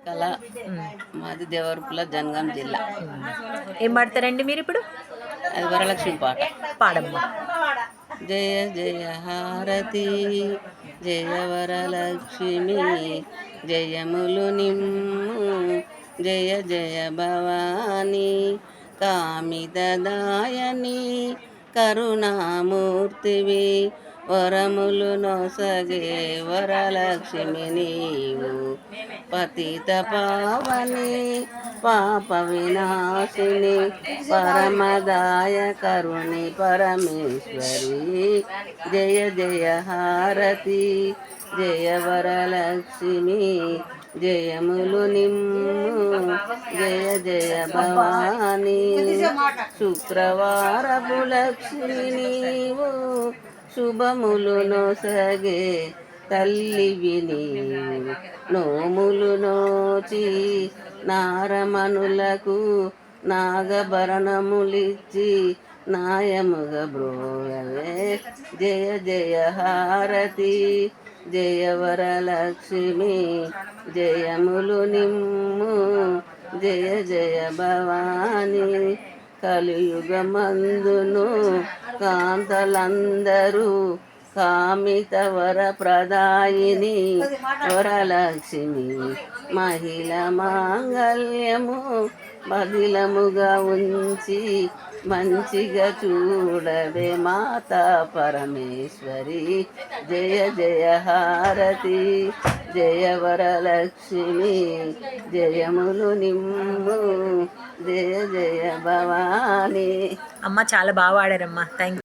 కళ మాది దేవరపుల జనగాం జిల్లా. ఏం పాడతారండి మీరు ఇప్పుడు? అది వరలక్ష్మి పాట. పాడమ్మా. జయ జయ హారతి జయ వరలక్ష్మి జయములు నిమ్ము జయ జయ భవాని కామితదాయని కరుణామూర్తివి వరములు నొసగే వరలక్ష్మి నీవు పతిత పావని పాప వినాశిని పరమదాయ కరుణి పరమేశ్వరి జయ జయ హారతి జయ వరలక్ష్మి జయములు నిమ్ము జయ జయ భవాని శుక్రవారపు లక్ష్మి నీవు శుభములు నొసగే తల్లివి నీవు నోములు నోచి నారమణులకు నాగభరణములిచ్చి నాయముగా బ్రోగవే జయ జయ హారతి జయ వరలక్ష్మి జయములు నిమ్ము జయ జయ భవాని కలియుగమందును కాంతలందరూ కామిత వర ప్రదాయిని వరలక్ష్మి మహిళ మాంగళ్యము బదిలముగా ఉంచి మంచిగా చూడవే మాతా పరమేశ్వరి జయ జయ హారతి జయ వరలక్ష్మి జయములు నిమ్ము జయ జయ భవాని. అమ్మ చాలా బాగా పాడారమ్మా. థ్యాంక్